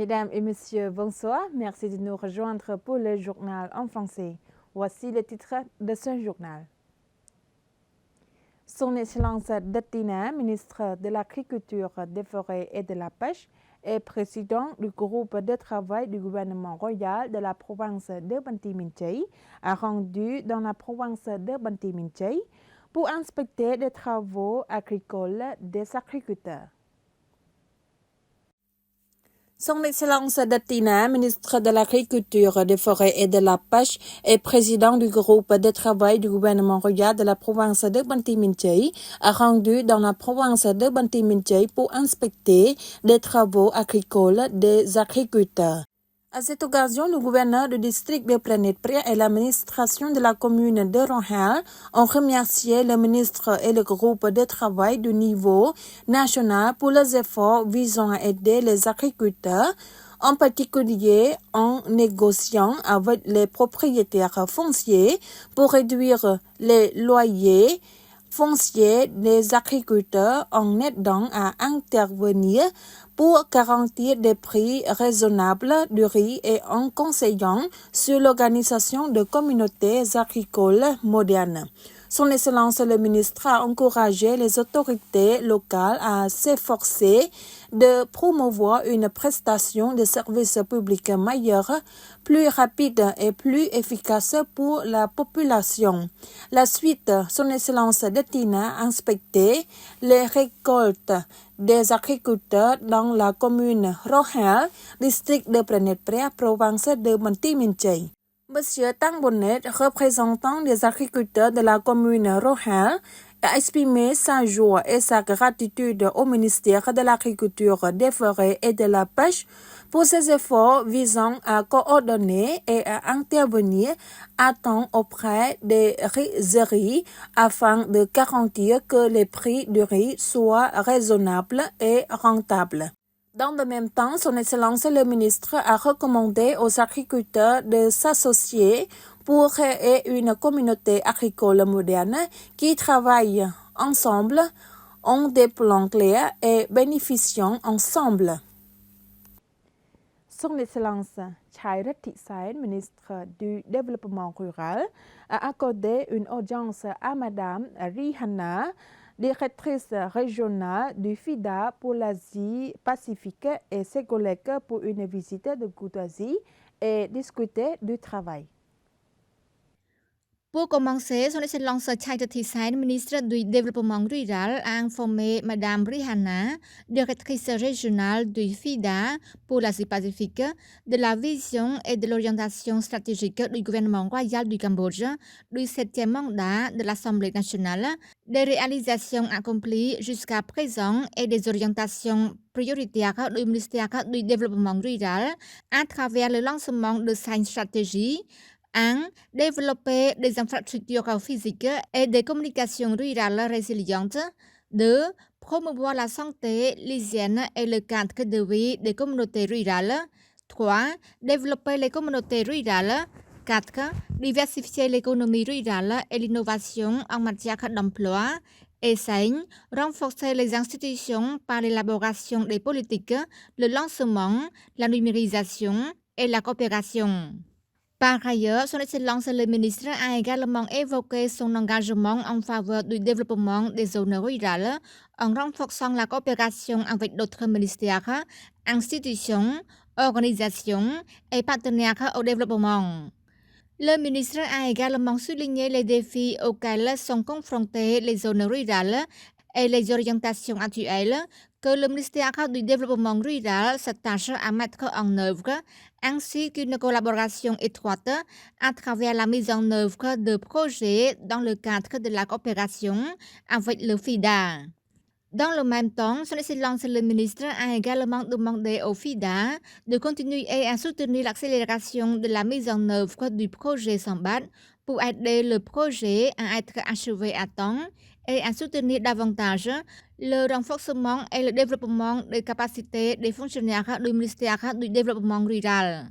Mesdames et messieurs, bonsoir. Merci de nous rejoindre pour le journal en français. Voici le titre de ce journal. Son Excellence Datina, ministre de l'Agriculture, des Forêts et de la Pêche, et président du groupe de travail du gouvernement royal de la province de Banti Minchey, a rendu dans la province de Banti Minchey pour inspecter les travaux agricoles des agriculteurs. Son Excellence Datina, ministre de l'Agriculture, des Forêts et de la Pêche et président du groupe de travail du gouvernement royal de la province de Banti Minchey, a rendu dans la province de Banti Minchey pour inspecter les travaux agricoles des agriculteurs. À cette occasion, le gouverneur du district de Planète Pria et l'administration de la commune de Rohel ont remercié le ministre et le groupe de travail du niveau national pour les efforts visant à aider les agriculteurs, en particulier en négociant avec les propriétaires fonciers pour réduire les loyers fonciers des agriculteurs en aidant à intervenir pour garantir des prix raisonnables du riz et en conseillant sur l'organisation de communautés agricoles modernes. Son Excellence le ministre a encouragé les autorités locales à s'efforcer de promouvoir une prestation de services publics meilleure, plus rapide et plus efficace pour la population. La suite, Son Excellence Datina a inspecté les récoltes des agriculteurs dans la commune Rohel, district de Planète Pria, province de Banti Minchey. Monsieur Tang Bonnet, représentant des agriculteurs de la commune Rohel, a exprimé sa joie et sa gratitude au ministère de l'Agriculture, des Forêts et de la Pêche pour ses efforts visant à coordonner et à intervenir à temps auprès des rizeries afin de garantir que les prix du riz soient raisonnables et rentables. Dans le même temps, Son Excellence le ministre a recommandé aux agriculteurs de s'associer pour créer une communauté agricole moderne qui travaille ensemble en des plans clairs et bénéficiant ensemble. Son Excellence Chairat Thị ministre du Développement rural, a accordé une audience à Madame Rihanna, directrice régionale du FIDA pour l'Asie-Pacifique et ses collègues pour une visite de courtoisie et discuter du travail. Pour commencer, Son Excellence Chairat Thị ministre du Développement rural, a informé Madame Rihanna, directrice régionale du FIDA pour l'Asie-Pacifique, de la vision et de l'orientation stratégique du gouvernement royal du Cambodge du 7e mandat de l'Assemblée nationale, des réalisations accomplies jusqu'à présent et des orientations prioritaires du ministère du Développement rural à travers le lancement de 5 stratégies. 1. Développer des infrastructures physiques et des communications rurales résilientes. 2. Promouvoir la santé, l'hygiène et le cadre de vie des communautés rurales. 3. Développer les communautés rurales. 4. Diversifier l'économie rurale et l'innovation en matière d'emploi. Et 5. Renforcer les institutions par l'élaboration des politiques, le lancement, la numérisation et la coopération. Par ailleurs, Son Excellence le ministre a également évoqué son engagement en faveur du développement des zones rurales en renforçant la coopération avec d'autres ministères, institutions, organisations et partenaires au développement. Le ministre a également souligné les défis auxquels sont confrontées les zones rurales et les orientations actuelles que le ministère du Développement rural s'attache à mettre en œuvre, ainsi qu'une collaboration étroite à travers la mise en œuvre de projets dans le cadre de la coopération avec le FIDA. Dans le même temps, Son Excellence le ministre a également demandé au FIDA de continuer à soutenir l'accélération de la mise en œuvre du projet Sambat pour aider le projet à être achevé à temps et à soutenir davantage le renforcement et le développement des capacités des fonctionnaires du ministère du Développement rural.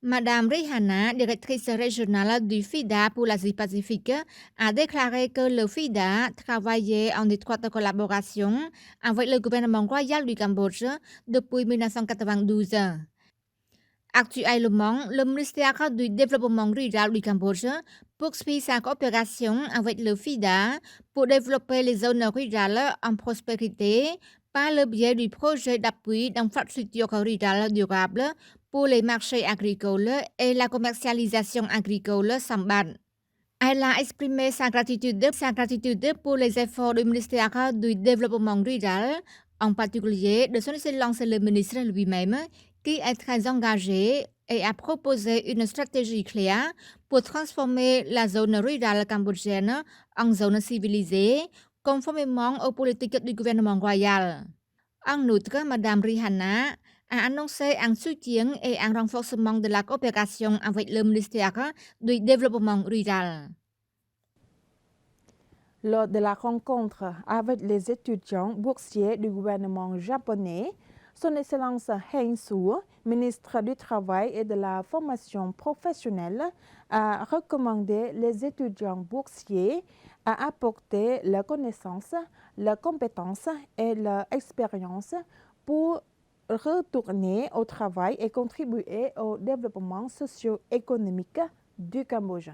Madame Rihanna, directrice régionale du FIDA pour l'Asie-Pacifique, a déclaré que le FIDA travaillait en étroite collaboration avec le gouvernement royal du Cambodge depuis 1992. Actuellement, le ministère du Développement rural du Cambodge poursuit sa coopération avec le FIDA pour développer les zones rurales en prospérité par le biais du projet d'appui d'infrastructures rurales durables pour les marchés agricoles et la commercialisation agricole Sambat. Elle a exprimé sa gratitude pour les efforts du ministère du Développement rural, en particulier de son excellence le ministre lui-même, qui est très engagé et a proposé une stratégie claire pour transformer la zone rurale cambodgienne en zone civilisée, conformément aux politiques du gouvernement royal. En outre, Madame Rihanna a annoncé un soutien et un renforcement de la coopération avec le ministère du Développement rural. Lors de la rencontre avec les étudiants boursiers du gouvernement japonais, Son Excellence Heng Su, ministre du Travail et de la Formation professionnelle, a recommandé les étudiants boursiers à apporter la connaissance, la compétence et l'expérience pour retourner au travail et contribuer au développement socio-économique du Cambodge.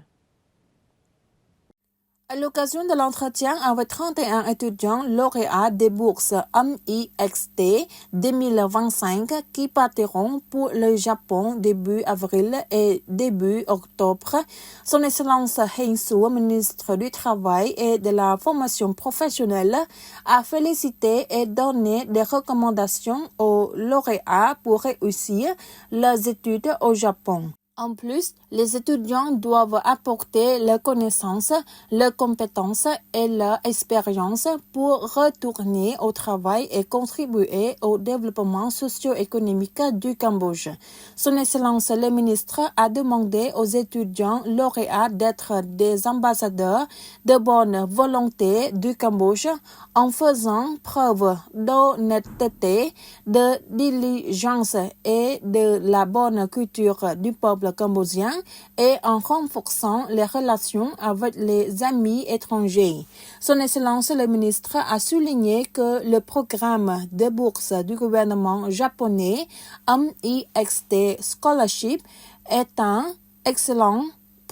À l'occasion de l'entretien avec 31 étudiants lauréats des bourses MIXT 2025 qui partiront pour le Japon début avril et début octobre, Son Excellence Heng Su, ministre du Travail et de la Formation professionnelle, a félicité et donné des recommandations aux lauréats pour réussir leurs études au Japon. En plus, les étudiants doivent apporter leurs connaissances, leurs compétences et leur expérience pour retourner au travail et contribuer au développement socio-économique du Cambodge. Son Excellence le ministre a demandé aux étudiants lauréats d'être des ambassadeurs de bonne volonté du Cambodge en faisant preuve d'honnêteté, de diligence et de la bonne culture du peuple cambodgien et en renforçant les relations avec les amis étrangers. Son Excellence le ministre a souligné que le programme de bourse du gouvernement japonais MIXT Scholarship est un excellent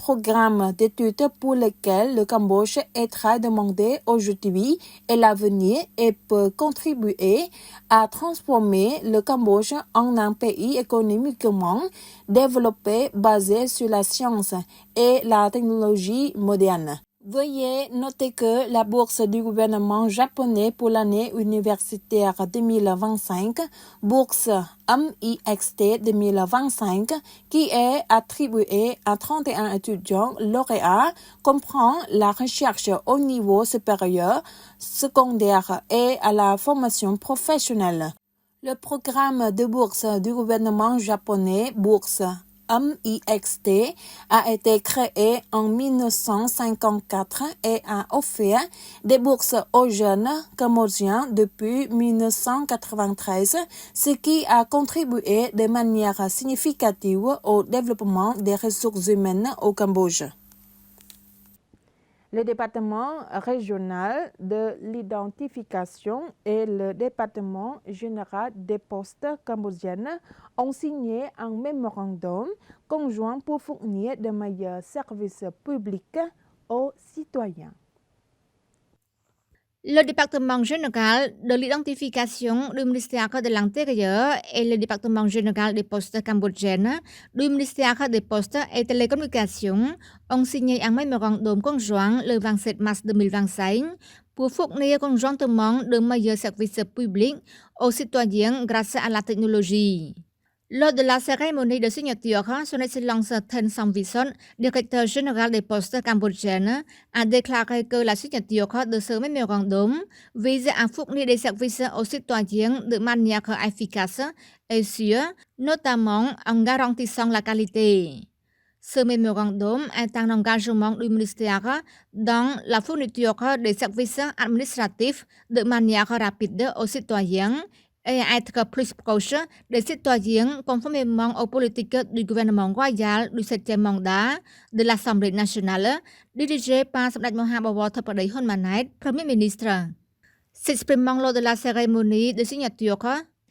programme d'études pour lequel le Cambodge est très demandé aujourd'hui et l'avenir et peut contribuer à transformer le Cambodge en un pays économiquement développé basé sur la science et la technologie moderne. Veuillez noter que la bourse du gouvernement japonais pour l'année universitaire 2025, bourse MIXT 2025, qui est attribuée à 31 étudiants lauréats, comprend la recherche au niveau supérieur, secondaire et à la formation professionnelle. Le programme de bourse du gouvernement japonais, bourse MIXT, a été créé en 1954 et a offert des bourses aux jeunes cambodgiens depuis 1993, ce qui a contribué de manière significative au développement des ressources humaines au Cambodge. Le département régional de l'identification et le département général des postes cambodgiennes ont signé un mémorandum conjoint pour fournir de meilleurs services publics aux citoyens. Le département général de l'identification du ministère de l'Intérieur et le département général des postes cambodgiennes du ministère des Postes et Télécommunications ont signé un mémorandum conjoint le 27 mars 2025 pour fournir conjointement de meilleurs services publics aux citoyens grâce à la technologie. Lors de la cérémonie de signature, Son Excellence Thein Somvison, directeur général des postes cambodgiennes, a déclaré que la signature de ce mémorandum vise à fournir des services aux citoyens de manière efficace et sûre, notamment en garantissant la qualité. Ce mémorandum est un engagement du ministère dans la fourniture des services administratifs de manière rapide aux citoyens et à être plus proche des citoyens conformément aux politiques du gouvernement royal du 7e mandat de l'Assemblée nationale dirigée par Samdech Mahabawor Thappaday Hunmanait, Premier ministre. S'exprimant lors de la cérémonie de signature,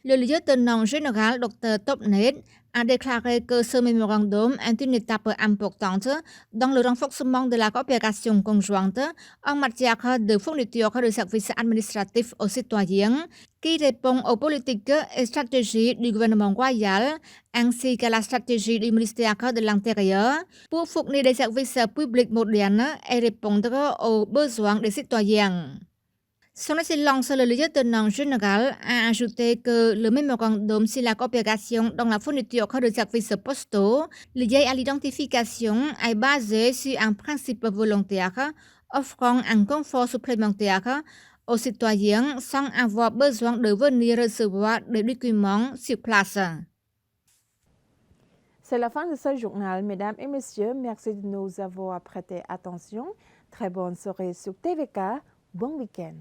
le lieutenant général Dr Topnet a déclaré que ce mémorandum est une étape importante dans le renforcement de la coopération conjointe en matière de fourniture de services administratifs aux citoyens qui répond aux politiques et stratégies du gouvernement royal ainsi qu'à la stratégie du ministère de l'Intérieur pour fournir des services publics modernes et répondre aux besoins des citoyens. Son Excellence le lieutenant général a ajouté que le mémorandum sur la coopération dans la fourniture de services postaux liés à l'identification est basé sur un principe volontaire offrant un confort supplémentaire aux citoyens sans avoir besoin de venir recevoir des documents sur place. C'est la fin de ce journal, mesdames et messieurs. Merci de nous avoir prêté attention. Très bonne soirée sur TVK. Bon week-end.